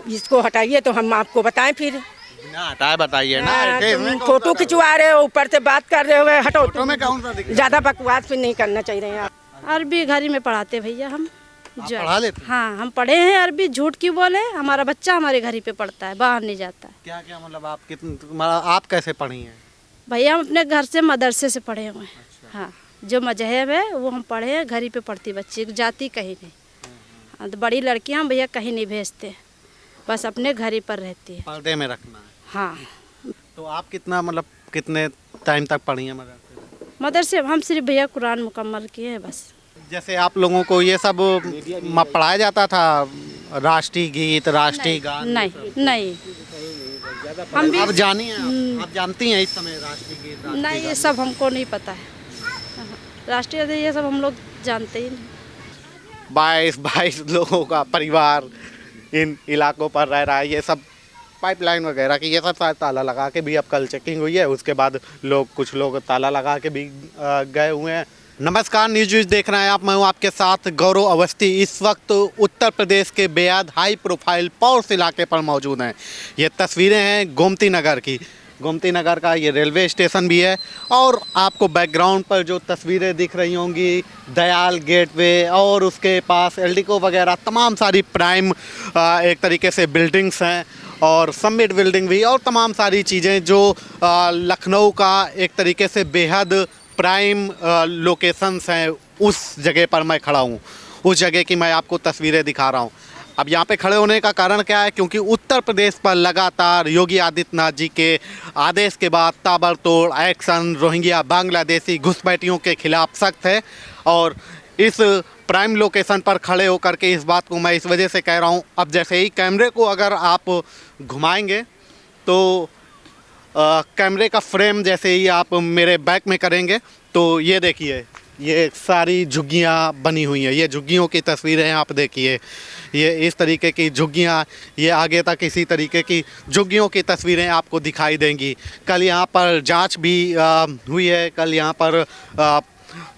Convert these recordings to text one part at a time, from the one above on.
इसको हटाइए तो हम आपको बताएं फिर। ना हटाए बताइए ना, ऐसे तुम इसमें कौन फोटो सा खिंचवा रहे हो, ऊपर से बात कर रहे हो, हटो। फोटो में कौन सा दिख रहा है? ज्यादा बकवास भी नहीं करना चाहिए आप। अरबी घर ही में पढ़ाते भैया हम। आप पढ़ा लेते हैं? हाँ, हम पढ़े हैं अरबी, झूठ क्यों बोले। हमारा बच्चा हमारे घर ही पे पढ़ता है, बाहर नहीं जाता है। क्या क्या मतलब आप आप कैसे पढ़ी हैं? भैया हम अपने घर से मदरसे से पढ़े हुए हैं। हाँ, जो मजहब है वो हम पढ़े हैं, घर ही पे पढ़ती बच्ची, जाती कहीं नहीं। हाँ, तो बड़ी लड़कियाँ हम भैया कहीं नहीं भेजते, बस अपने घर ही पर रहती है। पर्दे में रखना है। हाँ, तो आप कितने टाइम तक पढ़ी हैं मदरसे? मदरसे हम सिर्फ भैया कुरान मुकम्मल किए हैं बस। जैसे आप लोगों को ये सब पढ़ाया जाता था, राष्ट्रीय गीत, राष्ट्रीय गान? नहीं हम भी आप जानी हैं, आप जानती हैं इस समय राष्ट्रीय गीत, राष्ट्रीय नहीं, ये सब हमको नहीं पता है। राष्ट्रीय ये सब हम लोग जानते ही नहीं। 22 लोगों का परिवार इन इलाकों पर रह रहा है। ये सब पाइपलाइन वगैरह की ये सब शायद ताला लगा के भी अब कल चेकिंग हुई है, उसके बाद कुछ लोग ताला लगा के भी गए हुए हैं। नमस्कार, न्यूज़ देख रहे हैं आप, मैं हूं आपके साथ गौरव अवस्थी। इस वक्त उत्तर प्रदेश के बेहद हाई प्रोफाइल पौष इलाके पर मौजूद हैं। ये तस्वीरें हैं गोमती नगर की। गोमती नगर का ये रेलवे स्टेशन भी है और आपको बैकग्राउंड पर जो तस्वीरें दिख रही होंगी, दयाल गेटवे और उसके पास एल्डिको वगैरह तमाम सारी प्राइम एक तरीके से बिल्डिंग्स हैं और समिट बिल्डिंग भी और तमाम सारी चीज़ें जो लखनऊ का एक तरीके से बेहद प्राइम लोकेशंस हैं। उस जगह पर मैं खड़ा हूँ, उस जगह की मैं आपको तस्वीरें दिखा रहा हूँ। अब यहाँ पे खड़े होने का कारण क्या है? क्योंकि उत्तर प्रदेश पर लगातार योगी आदित्यनाथ जी के आदेश के बाद ताबड़तोड़ एक्शन रोहिंग्या बांग्लादेशी घुसपैठियों के खिलाफ सख्त है। और इस प्राइम लोकेशन पर खड़े होकर के इस बात को मैं इस वजह से कह रहा हूँ, अब जैसे ही कैमरे को अगर आप घुमाएंगे तो कैमरे का फ्रेम जैसे ही आप मेरे बैक में करेंगे तो ये देखिए, ये सारी झुग्गियाँ बनी हुई हैं। ये झुग्गियों की तस्वीरें हैं, आप देखिए। ये इस तरीके की झुग्गियाँ, ये आगे तक इसी तरीके की झुग्गियों की तस्वीरें आपको दिखाई देंगी। कल यहाँ पर जांच भी हुई है। कल यहाँ पर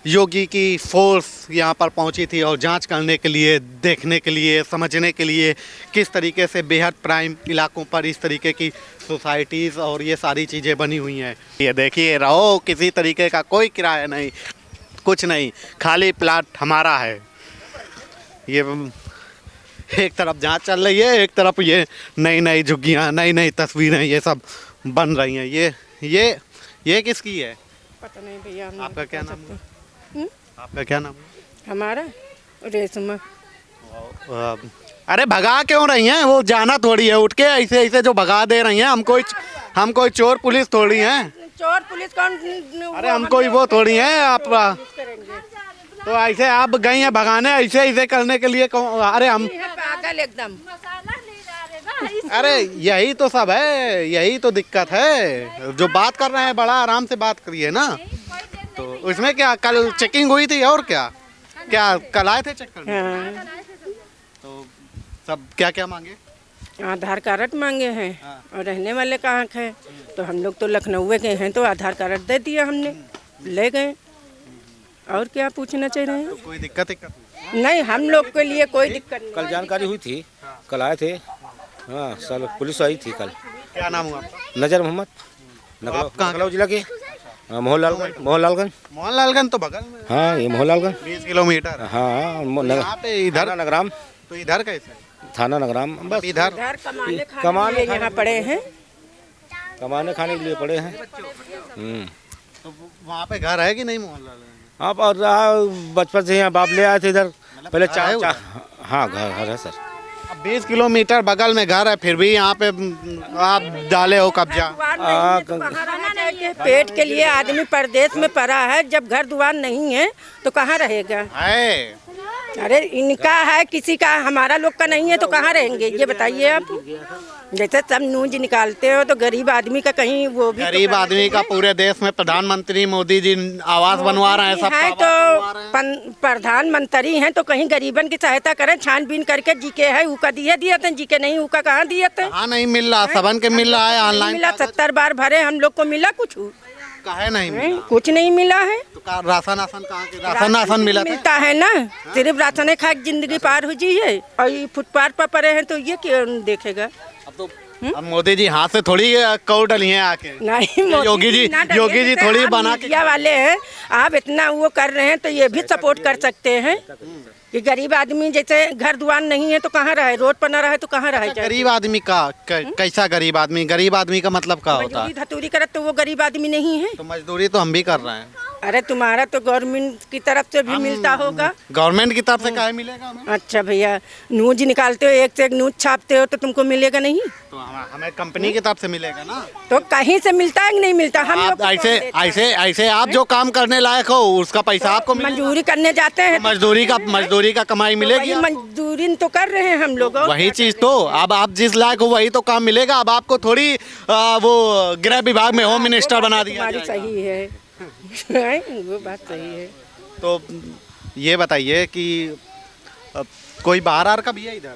योगी की फोर्स यहाँ पर पहुँची थी और जांच करने के लिए, देखने के लिए, समझने के लिए किस तरीके से बेहद प्राइम इलाकों पर इस तरीके की सोसाइटीज़ और ये सारी चीज़ें बनी हुई हैं। ये देखिए, रहो, किसी तरीके का कोई किराया नहीं, कुछ नहीं, खाली प्लाट हमारा है। ये एक तरफ जांच चल रही है, एक तरफ ये नई नई झुग्गियाँ, नई नई तस्वीरें ये सब बन रही हैं। ये किसकी है? पता नहीं भैया। आपका क्या नाम है? आपका क्या नाम है? हमारा रेशमा। अरे भगा क्यों रही हैं? वो जाना थोड़ी है, उठ के ऐसे ऐसे जो भगा दे रही हैं। हम कोई चोर पुलिस थोड़ी हैं। चोर पुलिस कौन? अरे हम कोई वो थोड़ी हैं। आप तो ऐसे आप गई हैं भगाने, ऐसे ऐसे करने के लिए अरे हम पागल एकदम। अरे यही तो सब है, यही तो दिक्कत है। जो बात कर रहे हैं बड़ा आराम से बात करिए ना। तो उसमें क्या, कल चेकिंग हुई थी और क्या कल आए थे चेक करने? हाँ। तो सब क्या क्या मांगे? आधार कार्ड मांगे हैं। हाँ। और रहने वाले कहाँ हैं? तो हम लोग तो लखनऊ के हैं, तो आधार कार्ड दे दिया हमने, ले गए। और क्या पूछना चाहिए? तो कोई दिक्कत नहीं, हम लोग के लिए कोई दिक्कत नहीं। कल जानकारी हुई थी, कल आए थे। हाँ, साल पुलिस आई थी कल। क्या नाम हुआ आपका? नजर मोहम्मद, लखनऊ जिला के मोहनलालगंज तो बगल में। हाँ, ये मोहनलालगंज 20 किलोमीटर। हाँ, यहाँ पे इधर नगराम। तो इधर कैसे? थाना नगराम, बस इधर कमाने यहाँ पड़े हैं, कमाने खाने के लिए पड़े हैं। तो वहाँ पे घर है कि नहीं मोहनलालगंज? आप और बचपन से यहाँ बाप ले आए थे इधर पहले। घर है? हाँ, घर है सर। अब 20 किलोमीटर बगल में घर है, फिर भी यहाँ पे आप डाले हो कब्जा। पेट के लिए आदमी परदेश में पड़ा है, जब घर द्वार नहीं है तो कहाँ रहेगा? है। अरे इनका है, किसी का, हमारा लोग का नहीं है तो कहाँ रहेंगे? ये बताइए आप। जैसे सब न्यूज निकालते हो तो गरीब आदमी का कहीं वो भी गरीब आदमी का पूरे देश में प्रधानमंत्री मोदी जी आवास बनवा रहे हैं, सब है तो प्रधानमंत्री हैं तो कहीं गरीबन की सहायता करें, छानबीन करके जीके है उका दिए थे, जीके नहीं उका कहाँ दिए थे? हाँ, नहीं मिल रहा, सबन के मिल रहा है ऑनलाइन। मिला 70 बार भरे, हम लोग को मिला कुछ? काहे नहीं हैं? मिला? कुछ नहीं मिला है। तो राशन आसन कहाँ के राशन मिला था? मिलता है ना, सिर्फ राशन खा के जिंदगी पार हो जी है, और ये फुटपाथ पर पड़े हैं तो ये क्यों देखेगा। अब मोदी जी हाथ से थोड़ी कौ डली हैं आके। नहीं मोदी योगी जी ना डरिए, योगी जी जैसे थोड़ी आप बना के मीडिया वाले हैं, आप इतना वो कर रहे हैं तो ये भी सपोर्ट कर सकते हैं कि गरीब आदमी जैसे घर दुआर नहीं है तो कहाँ रहे, रोड पर न रहे तो कहाँ रहे। गरीब आदमी का कैसा गरीब आदमी का मतलब क्या होता है? मजदूरी धतूरी करे तो वो गरीब आदमी नहीं है। तो मजदूरी तो हम भी कर रहे हैं। अरे तुम्हारा तो गवर्नमेंट की तरफ से भी मिलता होगा। गवर्नमेंट की तरफ से काहे मिलेगा हमें? अच्छा भैया, न्यूज निकालते हो, एक से एक न्यूज छापते हो तो तुमको मिलेगा नहीं, तो हमें कंपनी की तरफ से मिलेगा ना। तो कहीं से मिलता है कि नहीं मिलता। हम लोग आप ऐसे आप जो काम करने लायक हो उसका पैसा आपको मिलेगा। मजदूरी करने जाते हैं, मजदूरी का कमाई मिलेगी। वही मजदूरी तो कर रहे हैं हम लोग। वही चीज तो, अब आप जिस लायक हो वही तो काम मिलेगा। अब आपको थोड़ी वो गृह विभाग में होम मिनिस्टर बना दिया हमारी जाएगा। सही है वो बात सही है। तो ये बताइए कि कोई बाहर का भी है इधर?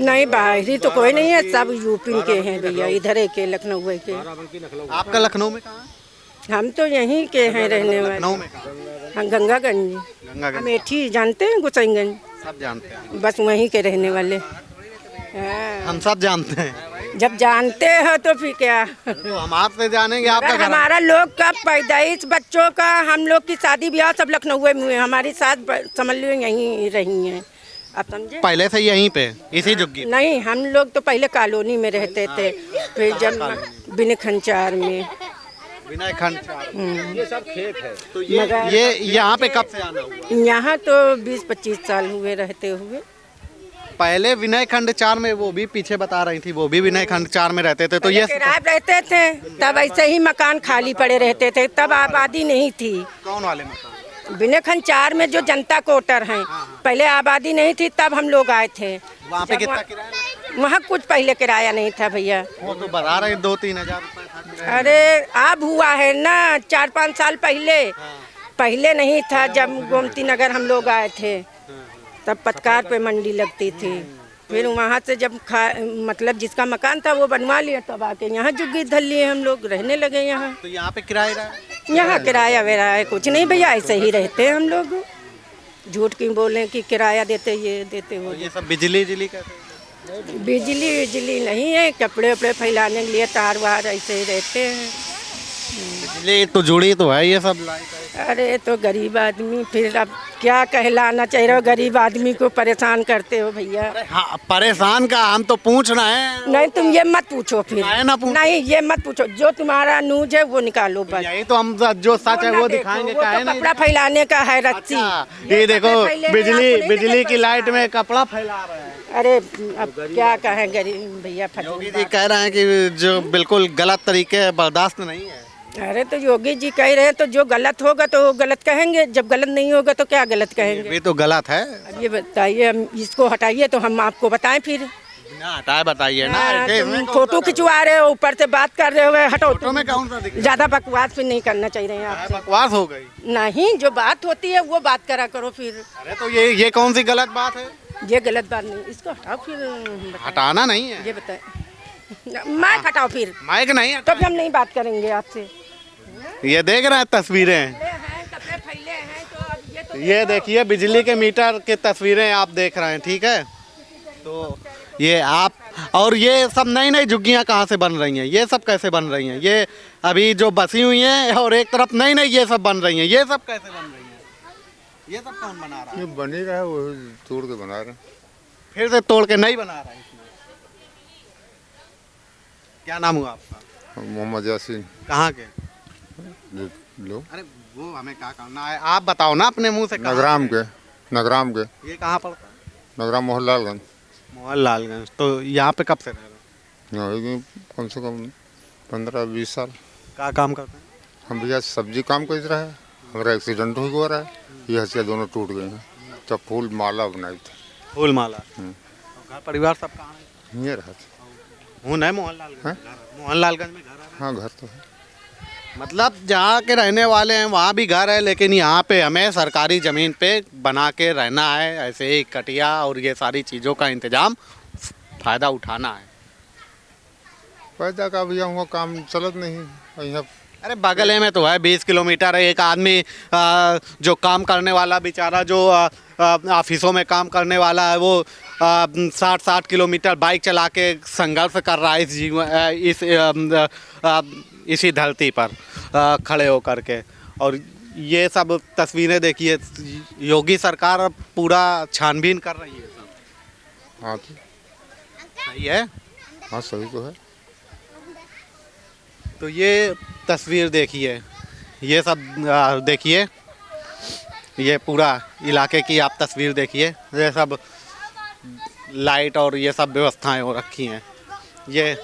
नहीं बाहरी तो कोई नहीं है, सब यूपी के हैं भैया, इधर के लखनऊ के। आपका लखनऊ में कहाँ है? हम तो यहीं के हैं रहने वाले। लखनऊ में कहाँ? हम गंगागंज, गंगागंज अमेठी जानते हैं, गोसाईगंज, सब जानते हैं। बस वहीं के रहने वाले। हाँ। हम सब जानते हैं। जब जानते हो तो फिर क्या। तो हम आपसे जानेंगे आपका अगर घर। हमारा लोग का पैदाइश बच्चों का, हम लोग की शादी ब्याह सब लखनऊ में हुए, हमारी सास समझ लो यहीं रही हैं, आप समझे। पहले से यहीं पे इसी झुग्गी? नहीं, हम लोग तो पहले कॉलोनी में रहते थे, फिर जब बिन खंचार में। विनय खंड। ये सब खेत है। तो ये यहाँ पे कब से आना हुआ? यहाँ तो 20-25 साल हुए रहते हुए। पहले विनय खंड 4 में, वो भी पीछे बता रही थी, वो भी विनय खंड 4 में रहते थे। तो ये किराए रहते थे, तब ऐसे ही मकान खाली पड़े रहते थे, तब आबादी नहीं थी। कौन वाले मकान? बिने खंचार में जो जनता क्वार्टर हैं, पहले आबादी नहीं थी, तब हम लोग आए थे। वहाँ पे कितना किराया? वहाँ कुछ पहले किराया नहीं था भैया। वो तो बता रहे 2-3 हजार रुपए था किराया। अरे अब हुआ है ना, 4-5 साल पहले। पहले नहीं था, जब गोमती नगर हम लोग आए थे तब पतकार पे मंडी लगती थी। फिर वहाँ से जब मतलब जिसका मकान था वो बनवा लिया, तब आके यहाँ जुग्गी धर लिए, हम लोग रहने लगे यहाँ। तो यहाँ पे किराया रहा? यहाँ किराया वेराया कुछ नहीं भैया, ऐसे ही रहते हैं हम लोग। झूठ क्यों बोलें कि किराया देते, ये देते हो। ये सब बिजली कैसे? बिजली नहीं है, कपड़े वपड़े फैलाने के लिए तार वार ऐसे ही रहते हैं। बिजली तो जुड़ी तो है, ये सब लाइट है। अरे तो गरीब आदमी, फिर अब क्या कहलाना चाहिए, हो गरीब आदमी को परेशान करते हो भैया। हाँ, परेशान का हम तो पूछ रहे हैं। नहीं तुम ये मत पूछो फिर, ना पूछ। नहीं ये मत पूछो, जो तुम्हारा न्यूज है वो निकालो बस। यही तो हम जो सच है वो दिखाएंगे। वो तो कपड़ा फैलाने का है रस्सी। ये देखो बिजली की लाइट में कपड़ा फैला रहे हैं। अरे अब क्या कहें गरीब भैया। योगी जी कह रहे हैं कि जो बिल्कुल गलत तरीके बर्दाश्त नहीं है। अरे तो योगी जी कह रहे हैं तो जो गलत होगा तो वो गलत कहेंगे, जब गलत नहीं होगा तो क्या गलत कहेंगे। ये तो गलत है। अब ये बताइए, हम इसको हटाइए तो हम आपको बताएं फिर। ना हटाए बताइए ना। तुम फोटो खिंचवा रहे हो, ऊपर से बात कर रहे हो, हटाओ। फोटो में कौन सा दिख ज्यादा बकवास फिर नहीं करना चाहिए आपसे। बकवास हो गई? नहीं, जो बात होती है वो बात करा करो फिर। अरे तो ये कौन सी गलत बात है? ये गलत बात नहीं, इसको हटाओ फिर। हटाना नहीं है। ये बताए, माइक हटाओ फिर, माइक नहीं है। तो भी हम नहीं बात करेंगे आपसे। ये देख रहे हैं तस्वीरें, कपड़े फैले हैं तो अब ये देखिए बिजली के मीटर के तस्वीरें आप देख रहे हैं, ठीक है। तो ये आप, और ये सब नई नई झुग्गियाँ कहाँ से बन रही हैं? ये सब कैसे बन रही हैं? ये अभी जो बसी हुई हैं और एक तरफ नई नई ये सब बन रही हैं, ये सब कैसे बन रही हैं? ये सब कौन बना रहा है? ये बन ही रहा है, वो तोड़ के बना रहे हैं। फिर से तोड़ के नहीं बना रहा है इसमें। क्या नाम हुआ आपका? मोहम्मद यासीन। कहाँ के? लो अरे वो हमें क्या करना है, आप बताओ ना अपने मुंह से। नगराम के। ये कहाँ पड़ता है? नगराम मोहनलालगंज। मोहनलालगंज। तो यहाँ पे कब से रह रहे हैं? कम से कम 15-20 साल। क्या काम करते हैं? हम भैया सब्जी काम कर रहे हैं, हमारा एक्सीडेंट हो रहा है, ये हंसिया दोनों टूट गए हैं, तब फूल माला बनाई थी। फूल माला। घर परिवार सब कहाँ है? ये रहा था। हूँ नहीं मोहनलालगंज। मोहनलालगंज में घर है? हाँ घर तो है। मतलब जहाँ के रहने वाले हैं वहाँ भी घर है, लेकिन यहाँ पे हमें सरकारी ज़मीन पे बना के रहना है। ऐसे ही कटिया और ये सारी चीज़ों का इंतजाम, फ़ायदा उठाना है। पैदा का भैया हुआ काम चलत नहीं, यहाँ अरे बगल में तो है 20 किलोमीटर है। एक आदमी जो काम करने वाला बेचारा जो ऑफिसों में काम करने वाला है वो 60 किलोमीटर बाइक चला के संघर्ष कर रहा है इसी धरती पर खड़े होकर के। और ये सब तस्वीरें देखिए, योगी सरकार पूरा छानबीन कर रही है सब। हाँ जी, सही है। हाँ सही तो है। तो ये तस्वीर देखिए, ये सब देखिए, ये पूरा इलाके की आप तस्वीर देखिए। ये सब लाइट और ये सब व्यवस्थाएं हो रखी हैं। ये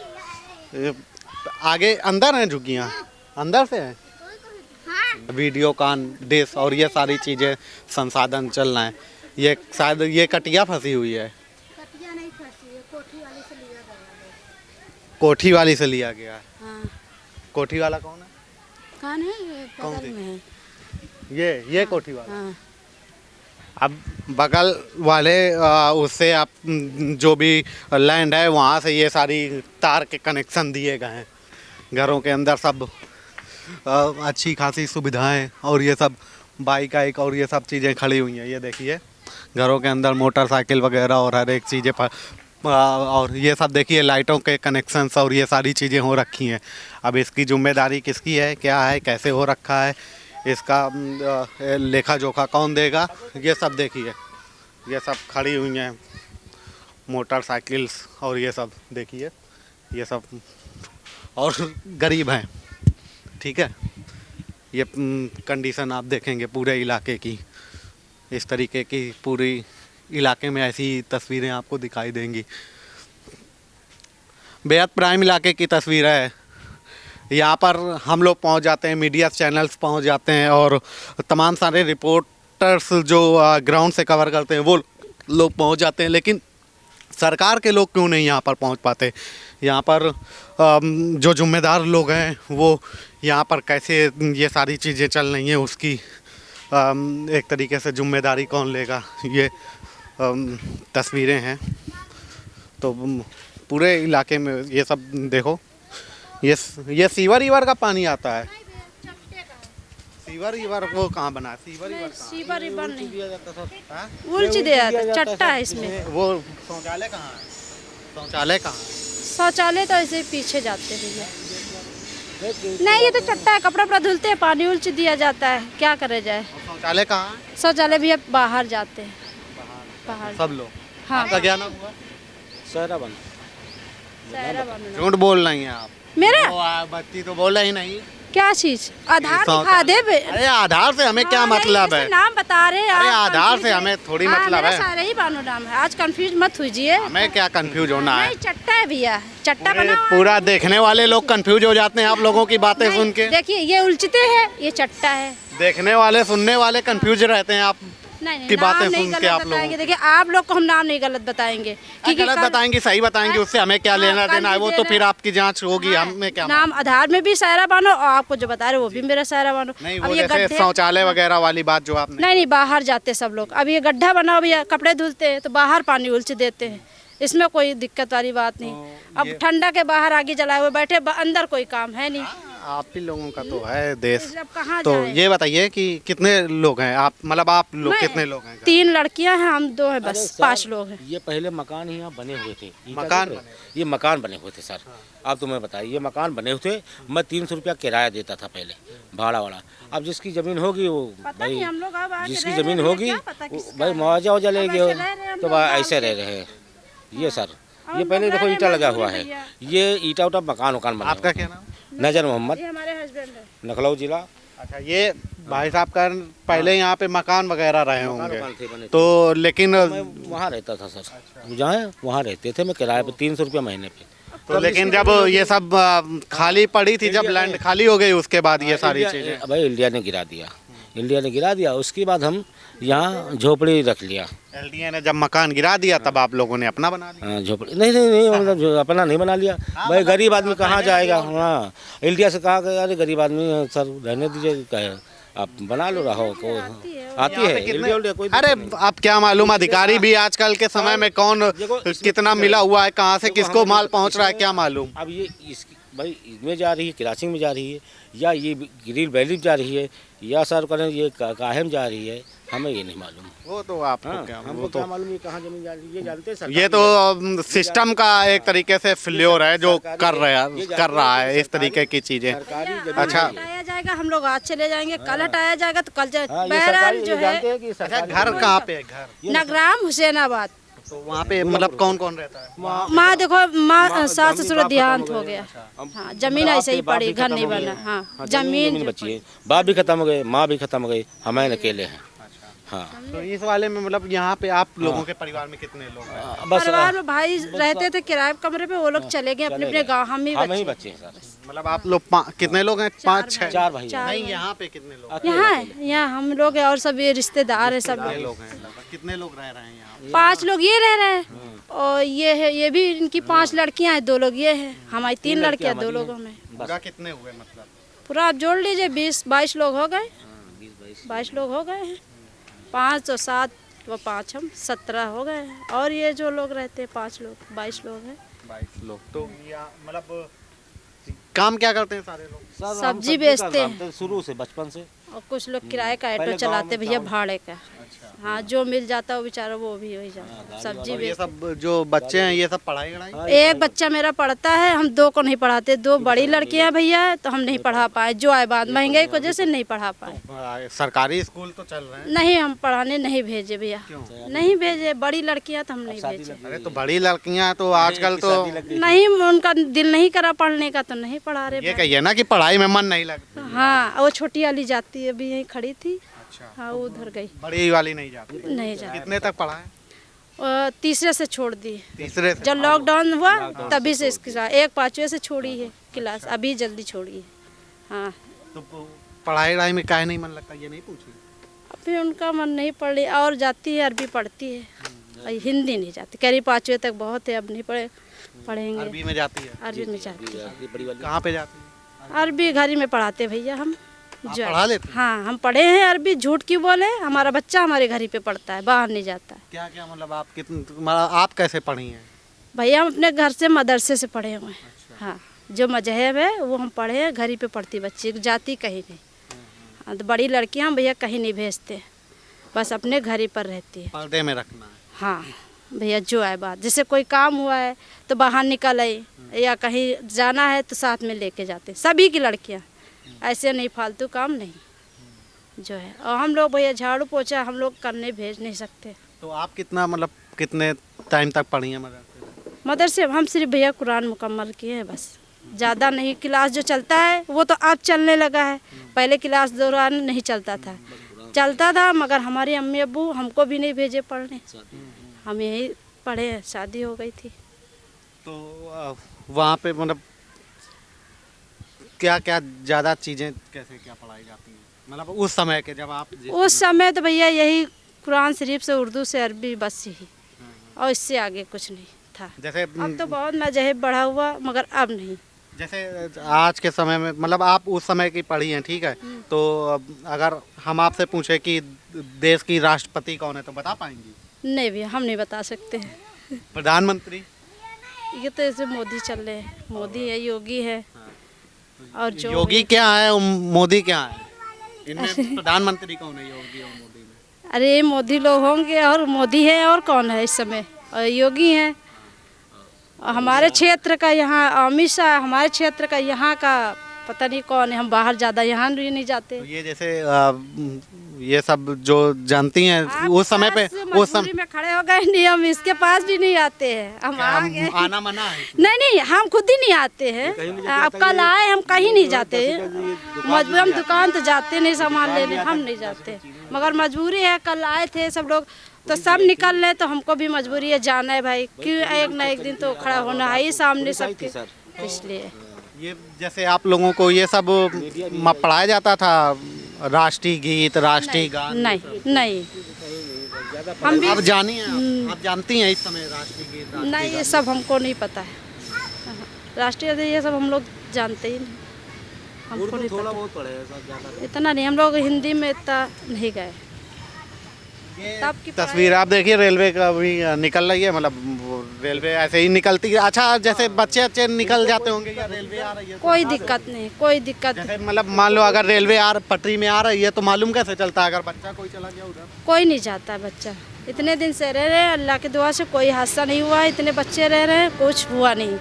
आगे अंदर हैं झुग्गियाँ, अंदर से हैं। वीडियो कान डिश और ये सारी चीज़ें संसाधन चल रहे हैं। ये शायद ये कटिया फंसी हुई है। कटिया नहीं फंसी है, कोठी वाले से लिया गया। कोठी वाली से लिया गया है। हाँ। कोठी वाला कौन है? कौन है? कौन बगल सी? में है। ये कोठी वाला। हाँ। अब बगल वाले उससे आप जो भी लैंड है वहाँ से ये सारी तार के कनेक्शन दिए गए हैं। घरों के अंदर सब अच्छी खासी सुविधाएं और ये सब बाइक और ये सब चीज़ें खड़ी हुई हैं। ये देखिए घरों के अंदर मोटरसाइकिल वगैरह और हर एक चीज़ें पर और ये सब देखिए लाइटों के कनेक्शंस और ये सारी चीज़ें हो रखी हैं। अब इसकी जिम्मेदारी किसकी है, क्या है, कैसे हो रखा है, इसका लेखा जोखा कौन देगा, ये सब देखिए। ये सब खड़ी हुई हैं मोटरसाइकिल्स और ये सब देखिए, ये सब और गरीब हैं। ठीक है, ये कंडीशन आप देखेंगे पूरे इलाके की। इस तरीके की पूरी इलाके में ऐसी तस्वीरें आपको दिखाई देंगी। बेहद प्राइम इलाके की तस्वीर है। यहाँ पर हम लोग पहुँच जाते हैं, मीडिया चैनल्स पहुँच जाते हैं और तमाम सारे रिपोर्टर्स जो ग्राउंड से कवर करते हैं वो लोग पहुँच जाते हैं। लेकिन सरकार के लोग क्यों नहीं यहाँ पर पहुँच पाते? यहाँ पर जो जिम्मेदार लोग हैं वो यहाँ पर कैसे ये सारी चीज़ें चल रही हैं उसकी एक तरीके से जिम्मेदारी कौन लेगा? ये तस्वीरें हैं। तो पूरे इलाके में ये सब देखो, ये सीवर का पानी आता है। सीवर वो कहाँ बना है? सीवर नहीं दिया जाता था। उल्च दिया जाता, चट्टा है इसमें। वो शौचालय कहाँ है? शौचालय कहाँ है? शौचालय तो ऐसे ही पीछे जाते हैं भैया। नहीं, ये तो चट्टा है, कपड़ा वपड़ा धुलते हैं, पानी उल्च दिया जाता है, क्या करे जाए। शौचालय कहाँ है? शौचालय भैया बाहर जाते हैं, बाहर। सब लोग। हाँ। आपका क्या नाम हुआ? सहरा बन। झूठ बोल रही हैं आप। मेरा बच्ची तो बोला ही नहीं। क्या चीज? आधार दिखा दे। अरे आधार से हमें क्या मतलब है? नाम बता रहे हैं। अरे आधार से हमें थोड़ी मतलब है। सारे ही बानो नाम है, आज कंफ्यूज मत हुईजिए। हमें क्या कंफ्यूज होना है? नहीं, चट्टा है भैया, चट्टा बना हुआ है। पूरा देखने वाले लोग कंफ्यूज हो जाते हैं आप लोगों की बातें सुन के। देखिए ये उल्चते हैं, ये चट्टा है। देखने वाले सुनने वाले कंफ्यूज रहते हैं आप नहीं, की बातें नाम नहीं सुन के गलत आप लोग। बताएंगे। देखिए आप लोग को हम नाम नहीं गलत बताएंगे। गलत बताएंगे सही बताएंगे, उससे हमें क्या लेना कल देना है? भी वो दे तो रहे फिर हैं। आपकी जांच होगी, हमें क्या नाम आधार में भी सायरा बानो और आपको जो बता रहे वो भी मेरा सायरा बानो। नहीं, अब वो ये जैसे गड्ढे- शौचालय वगैरह वाली बात जो आपने। नहीं, बाहर जाते सब लोग। अब ये गड्ढा बना भैया, कपड़े धुलते हैं तो बाहर पानी उल्च देते हैं, इसमें कोई दिक्कत वाली बात नहीं। अब ठंडा के बाहर आगे जलाए हुए बैठे, अंदर कोई काम है नहीं। आप ही लोगों का तो है देश। अब कहाँ तो जाएं? ये बताइए कि कितने लोग हैं आप, मतलब आप लोग मैं- कितने लोग हैं? 3 लड़कियां हैं, हम 2 हैं, बस 5 लोग हैं। ये पहले मकान ही यहाँ बने हुए थे। ईंटा मकान के थे। ये मकान बने हुए थे सर। अब तुम्हें बताइए, ये मकान बने हुए थे। मैं 300 रुपया किराया देता था पहले, भाड़ा वाला। अब जिसकी ज़मीन होगी वो पता भाई, नहीं, हम लोग अब आके जिसकी रह रहे ज़मीन हैं, होगी क्या पता किसका भाई है। मुआवजा वजा अब लेंगे, ऐसे रह रहे हैं हम तो लोग ऐसे गाँव रह रहे हैं। ये सर, हम ये पहले लोग देखो रह ईंटा रहे लगा हैं हुआ है। भैया। ये ईंटा उटा मकान वकान बना आपका क्या नाम? नजर मोहम्मद, ये हमारे हस्बैंड है। नखलऊ जिला। अच्छा, ये भाई साहब का पहले यहाँ पे मकान वगैरह रहे होंगे मकान थे बने थे। तो, लेकिन मैं वहाँ रहता था सर, जहाँ वहाँ रहते थे। मैं किराए पे 300 रुपया महीने पे। तो लेकिन जब ये सब खाली पड़ी थी, जब लैंड खाली हो गई उसके बाद ये सारी चीजें भाई इंडिया ने गिरा दिया, इंडिया ने गिरा दिया। उसके बाद हम यहाँ झोपड़ी रख लिया। एलडीए ने जब मकान गिरा दिया तब आप लोगों ने अपना बना लिया। हाँ, झोपड़ी नहीं मतलब अपना नहीं बना लिया। भाई गरीब आदमी कहाँ जाएगा? हाँ, इंडिया से कहा गया, अरे गरीब आदमी सर रहने दीजिए, कहे आप बना लो, रहो को आती है इंडिया कोई। अरे अब क्या मालूम, अधिकारी भी आजकल के समय में कौन कितना मिला हुआ है, कहाँ से किसको माल पहुँच रहा है, क्या मालूम। अब भाई इसमें जा रही है, क्रॉसिंग में जा रही है, या ये ग्रीन वैली में जा रही है, या सर करें ये काहेम जा रही है, हमें ये नहीं मालूम। वो तो आपको हाँ, क्या हमको वो तो क्या मालूम ये कहाँ जमीन जा रही है, ये जानते हैं ये तो सिस्टम का एक तरीके से फ्लोर है जो कर रहा है इस तरीके की चीजें। अच्छा। हटाया जाएगा, हम लोग आज चले जाएंगे, कल हटाया जाएगा तो कल हाँ, बहरहाल जो है अच्छा, घर कहाँ पे है घर? नगराम हुसैनाबाद। तो वहाँ पे मतलब कौन कौन रहता है? माँ देखो, माँ सास ससुर देहांत हो गया। हाँ, जमीन ऐसे ही पड़ी, घर नहीं बना। हाँ, जमीन बची है, बाप भी खत्म हो गए, माँ भी खत्म हो गई, हम अकेले हैं। हाँ, तो इस वाले में मतलब यहाँ पे आप लोगों के परिवार में कितने लोग हैं? बस परिवार में भाई रहते थे किराए कमरे पे, वो लोग चले गए अपने अपने गाँव, हम ही ही बच्चे। बच्चे हैं सर। मतलब आप लोग कितने लोग हैं? 5-6? 4 भाई नहीं, यहाँ पे कितने लोग यहाँ हम लोग हैं और सब ये रिश्तेदार है सब लोग। लोग हैं? कितने लोग रह रहे हैं यहाँ? 5 लोग ये रह रहे हैं और ये है, ये भी इनकी 5 लड़कियां हैं, 2 लोग ये हैं, हमारी 3 लड़कियां, 2 लोगों में। पूरा कितने हुए मतलब? पूरा आप जोड़ लीजिए 20-22 लोग हो गए। 22 लोग हो गए हैं। 5 और 7 व 5 हम 17 हो गए हैं। और ये जो लोग रहते हैं 5 लोग, 22 लोग हैं। 22 लोग। तो मतलब काम क्या करते हैं सारे लोग? सर, हम सब्जी बेचते हैं। हैं शुरू से, बचपन से। और कुछ लोग किराए का ऑटो चलाते भैया, भाड़े का। हाँ, जो मिल जाता है वो बेचारा वो भी वही जाता, सब्जी ये बेचते। सब जो बच्चे हैं ये सब पढ़ाई वढ़ाई? एक बच्चा मेरा पढ़ता है, हम 2 को नहीं पढ़ाते। 2 बड़ी लड़कियां भैया तो हम नहीं पढ़ा पाए, जो आए बाद महंगाई की वजह से नहीं पढ़ा पाए। सरकारी स्कूल तो चल रहे हैं? नहीं, हम पढ़ाने नहीं भेजे भैया, नहीं भेजे। बड़ी लड़कियां तो हम नहीं भेजे। अरे तो बड़ी लड़कियां तो आजकल तो नहीं, उनका दिल नहीं करा पढ़ने का तो नहीं पढ़ा रहे। ये कहिए ना कि पढ़ाई में मन नहीं लगता। हाँ, वो छोटी वाली जाती है, अभी यहीं खड़ी थी। हाँ, वो उधर गई, बड़ी वाली नहीं जाती? नहीं जाती। कितने तक पढ़ा है? तीसरे से छोड़ दी। तीसरे से? जब लॉकडाउन हुआ तभी से इसके साथ, एक 5वें से छोड़ी है क्लास, अभी जल्दी छोड़ी है। हाँ, तो पढ़ाई वढ़ाई में काहे नहीं मन लगता ये नहीं पूछी? अभी उनका मन नहीं पढ़ रही। और जाती है, अरबी पढ़ती है, और हिंदी नहीं जाती। कह रही 5वें तक बहुत है, अब नहीं पढ़ेंगे। अरबी में जाती है? अरबी में जाती है। कहाँ पे जाती है? अरबी घर ही में पढ़ाते भैया हम। आप पढ़ा लेते हैं? हाँ, हम पढ़े हैं अरबी, झूठ क्यों बोले। हमारा बच्चा हमारे घर ही पे पढ़ता है, बाहर नहीं जाता है। क्या क्या मतलब आप कितने आप कैसे पढ़ी हैं? भैया हम अपने घर से मदरसे से पढ़े हुए हैं। हाँ, जो मजहब है वो हम पढ़े हैं, घर ही पे पढ़ती बच्ची, जाती कहीं नहीं। हाँ, तो बड़ी लड़कियाँ भैया कहीं नहीं भेजते, बस अपने घर ही पर रहती है। पर्दे में रखना है? हाँ भैया, जो है बात, जैसे कोई काम हुआ है तो बाहर निकल आई, या कहीं जाना है तो साथ में लेके जाते, सभी की लड़कियाँ। ऐसे नहीं, फालतू काम नहीं जो है। और हम लोग भैया झाड़ू पोछा हम लोग करने भेज नहीं सकते। तो आप कितना मतलब कितने टाइम तक पढ़ी हैं मदरसे? हम सिर्फ भैया कुरान मुकम्मल किए हैं बस, ज़्यादा नहीं। क्लास जो चलता है वो तो अब चलने लगा है, पहले क्लास दौरान नहीं चलता था। चलता था मगर हमारे अम्मी अब्बू हमको भी नहीं भेजे पढ़ने, हम यही पढ़े, शादी हो गई थी। तो वहाँ पे मतलब क्या क्या ज़्यादा चीज़ें कैसे क्या पढ़ाई जाती हैं मतलब उस समय के जब आप उस समय तो भैया यही कुरान शरीफ से, उर्दू से, अरबी, बस यही, और इससे आगे कुछ नहीं था। जैसे अब तो बहुत मजहब बढ़ा हुआ, मगर अब नहीं। जैसे आज के समय में मतलब आप उस समय की पढ़ी हैं, ठीक है, तो अगर हम आपसे पूछे कि देश की राष्ट्रपति कौन है तो बता पाएंगी? नहीं भैया, हम नहीं बता सकते हैं। प्रधानमंत्री? ये तो ऐसे मोदी चल रहे हैं, मोदी है, योगी है, और जो योगी क्या है और मोदी क्या है? इनमें प्रधानमंत्री कौन है, योगी और मोदी में? अरे मोदी लोग होंगे, और मोदी है, और कौन है इस समय? और योगी हैं। और हमारे क्षेत्र का यहाँ अमित शाह, हमारे क्षेत्र का यहाँ का पता नहीं कौन है। हम बाहर ज़्यादा यहाँ भी नहीं जाते। तो ये जैसे ये सब जो जानती हैं उस समय पे, उस समय में खड़े हो गए, नहीं हम इसके पास भी नहीं आते हैं। हम आ गए, आना मना है? नहीं, हम खुद ही नहीं आते हैं। अब कल आए, हम कहीं नहीं जाते। मजबूर, हम दुकान तो जाते नहीं सामान लेने, हम नहीं जाते, मगर मजबूरी है। कल आए थे सब लोग तो सब निकल रहे, तो हमको भी मजबूरी है, जाना है भाई, क्यों एक ना एक दिन तो खड़ा होना है ही सामने सबके, इसलिए। ये जैसे आप लोगों को ये सब पढ़ाया जाता था, राष्ट्रीय गीत, राष्ट्रीय गान? नहीं हम भी आप जानी हैं, आप जानती हैं इस समय राष्ट्रीय गीत, नहीं, ये सब हमको नहीं पता है। राष्ट्रीय ये सब हम लोग जानते ही नहीं, हमको नहीं थोड़ा पता। बहुत पढ़े हैं, सब ज़्यादा इतना नहीं, हम लोग हिंदी में इतना नहीं गए। तब की तस्वीर आप देखिए, रेलवे का भी निकल रही है, मतलब वो रेलवे ऐसे ही निकलती है। अच्छा, जैसे बच्चे अच्छे निकल जाते होंगे या रेलवे आ रही है कोई दिक्कत नहीं, कोई दिक्कत जैसे मतलब मान लो अगर रेलवे पटरी में आ रही है तो मालूम कैसे चलता है अगर बच्चा कोई चला गया उधर? कोई नहीं जाता है बच्चा। इतने दिन से रह रहे हैं, अल्लाह की दुआ से कोई हादसा नहीं हुआ है। इतने बच्चे रह रहे हैं, कुछ हुआ नहीं,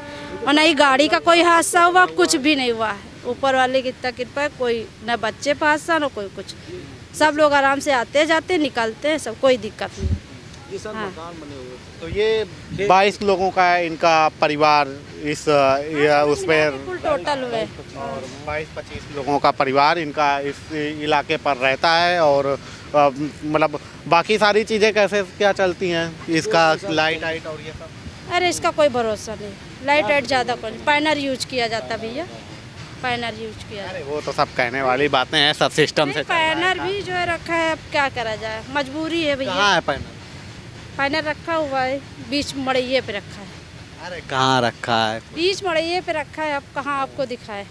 और न ही गाड़ी का कोई हादसा हुआ, कुछ भी नहीं हुआ है। ऊपर वाले की इतना कृपा है, कोई न बच्चे पर हादसा न कोई कुछ। सब लोग आराम से आते जाते निकलते हैं, सब कोई दिक्कत नहीं। हाँ। तो ये 22 लोगों का है इनका परिवार उसमें फुल टोटल हुए। और 22-25 लोगों का परिवार इनका इस इलाके पर रहता है। और मतलब बाकी सारी चीज़ें कैसे क्या चलती हैं, इसका लाइट आइट और ये सब? अरे इसका कोई भरोसा नहीं, लाइट वाइट ज़्यादा कोई, पैनर यूज किया जाता भैया, पैनर यूज किया जाता। अरे वो तो सब कहने वाली बातें हैं, सब सिस्टम से पैनर भी जो है रखा है, अब क्या करा जाए, मजबूरी है भैया। कहाँ है पैनल? पैनर रखा हुआ है, बीच मड़ैये पे रखा है। अरे कहाँ रखा है? बीच मड़ैये पे रखा है, अब कहाँ आपको दिखाए?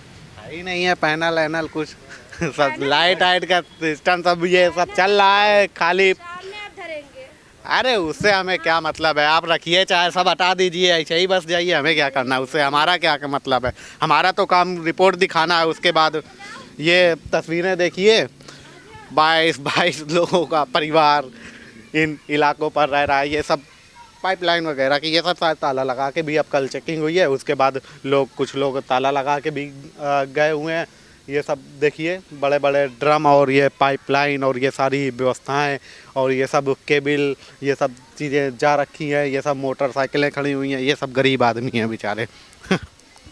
ही नहीं है पैनल वैनल कुछ सब लाइट आइट का सिस्टम सब ये सब चल रहा है खाली। सामने आप धरेंगे। अरे उससे हमें क्या मतलब है, आप रखिए चाहे सब हटा दीजिए, ऐसे ही बस जाइए, हमें क्या करना है उससे, हमारा क्या मतलब है? हमारा तो काम रिपोर्ट दिखाना है। उसके बाद ये तस्वीरें देखिए, 22 लोगों का परिवार इन इलाकों पर रह रहा है। ये सब पाइपलाइन वगैरह की ये सब शायद ताला लगा के भी अब कल चेकिंग हुई है, उसके बाद कुछ लोग ताला लगा के भी गए हुए हैं। ये सब देखिए, बड़े बड़े ड्रम और ये पाइपलाइन और ये सारी व्यवस्थाएं और ये सब केबल, ये सब चीज़ें जा रखी हैं। ये सब मोटरसाइकिलें खड़ी हुई हैं, ये सब गरीब आदमी हैं बेचारे।